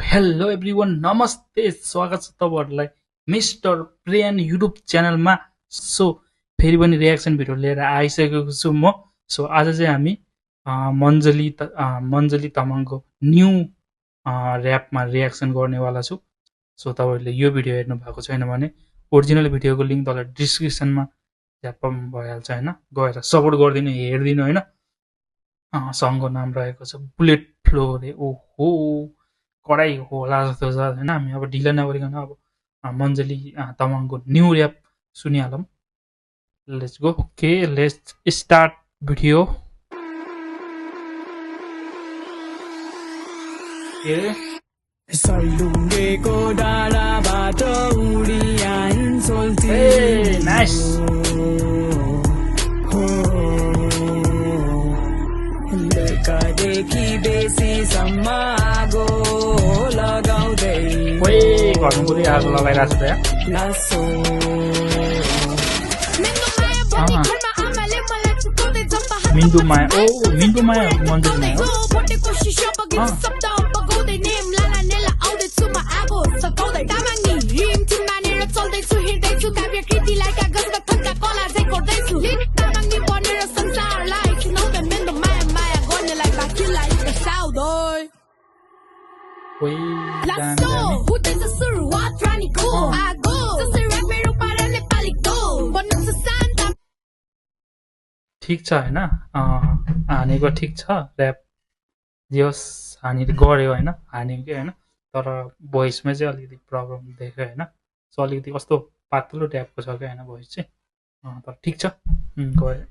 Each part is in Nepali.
हेलो एभ्रिवान, नमस्ते, स्वागत छ तपाईहरुलाई मिस्टर प्रेन युट्युब च्यानलमा। फेरि पनि रियाक्सन भिडियो लिएर आइसकेको छु म। आज चाहिँ हामी मञ्जली तामाङको न्यू र्यापमा रियाक्सन गर्नेवाला छु। तपाईहरुले यो भिडियो हेर्नु भएको छैन भने ओरिजिनल भिडियोको लिंक तल डिस्क्रिप्सनमा झ्याप्पम भइहाल्छ हैन, गएर सपोर्ट गरिदिनु, हेर्दिनु हैन। सङको नाम रहेको छ बुलेट फ्लो रे। ओहो, कडाई होला जस्तो छ हैन। हामी अब ढिला नगरिकन अब मञ्जली तामाङको न्यू र्याप सुनिहालौं। Let's go. Okay, let's start video. सल्लुङ्गेको डाँडाबाट उडी आइन् सोल्टी। नाइस। बेकादेखि बेसीसम्म आगो लगाउँदै घरमा पुरै आगो लगाइरहेको छ त यहाँ। लासो मिन्टु माया। ओ मिन्टु माया मञ्जली माया हो। ठीक छ हैन, हानेको ठीक छ। र्याप जे होस् हानि गर्यो हैन, हानेको हैन, तर भोइसमा चाहिँ अलिकति प्रब्लम देख्यो हैन। अलिकति कस्तो पातलो ट्यापको छ क्या हैन भोइस चाहिँ, तर ठीक छ। गयो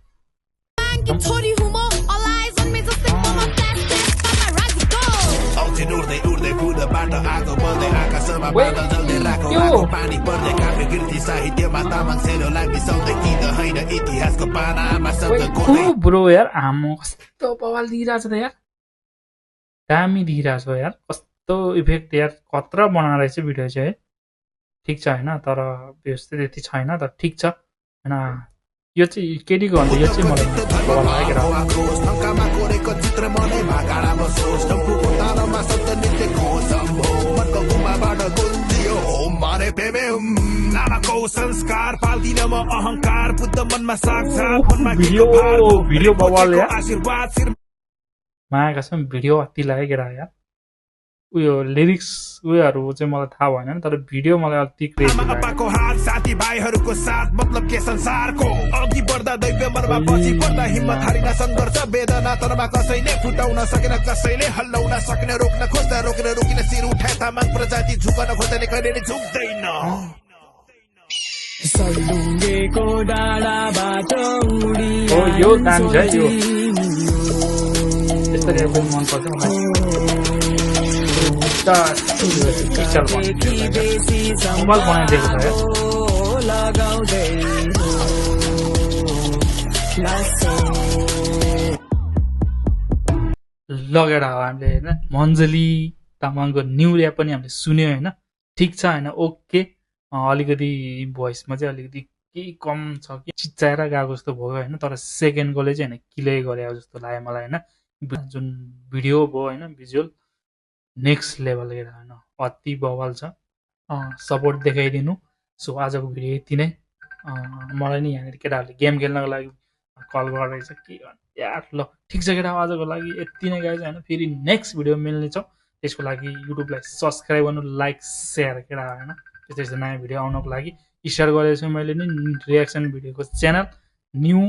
ब्रो यार। आमो कस्तो बवाल दिइरहेछ त यार, दामी दिइरहेछ यार। कस्तो इफेक्ट यार, खतरा बनाएर रहेछ भिडियो चाहिँ है। ठीक छ हैन, तर व्यवस्थित त्यति छैन, तर ठीक छ हैन। यो चाहिँ केटीको भन्दा यो चाहिँ मलाई बवाल लाग्यो। संस्कार पाल्दिन म अहंकार बुद्ध मनमा साक्षात भिडियो बवाल यार। माया कसम भिडियो अति लाग्यो केटा यार। उयो लिरिक्स उयोहरु चाहिँ मलाई थाहा भएन, तर भिडियो मलाई अति क्रेजी लाग्यो। अप्पाको हात साथी भाइहरुको साथ मतलब के संसारको अघि बढ्दा दैव्य मर्मा पछि बढ्दा हिम्मत हारिन संघर्ष वेदना तरमा कसैले फुटाउन सकेन, कसैले हल्लाउन सकेन, रोक्न खोज्दा रोकेर रोकिन शिर उठाए तामाङ प्रजाति झुकन खोज्दा कहिल्यै झुक्दैन। सल्लुङ्गेको डाँडाबाट उडी यो गान चाहिँ यो यसरी एकदम मन पर्छ मलाई। मोबाइल बनाइदिएको छ यार। लगेर हामीले होइन मञ्जली तामाङको न्यू र्याप पनि हामीले सुन्यो होइन। ठिक छ होइन, ओके। अलिकति भोइसमा चाहिँ अलिकति केही कम छ कि चिच्चाएर गएको जस्तो भयो होइन, तर सेकेन्डकोले चाहिँ होइन किलै गरे जस्तो लाग्यो मलाई होइन। जुन भिडियो भयो होइन, भिजुअल नेक्स्ट लेभल हेर होइन, अति बवाल छ। सपोर्ट देखाइदिनु। आजको भिडियो यति नै। मलाई नि यहाँनिर केटाहरूले गेम खेल्नको लागि कल गरिरहेछ के यार। ल ठिक छ केटा, आजको लागि यति नै गाइज होइन। फेरि नेक्स्ट भिडियो मिल्ने छ, त्यसको लागि युट्युबलाई सब्सक्राइब गर्नु, लाइक सेयर केटा होइन। त्यस्तै नयाँ भिडियो आउनको लागि स्टार्ट गरेको छु मैले नि रियाक्सन भिडियोको च्यानल न्यू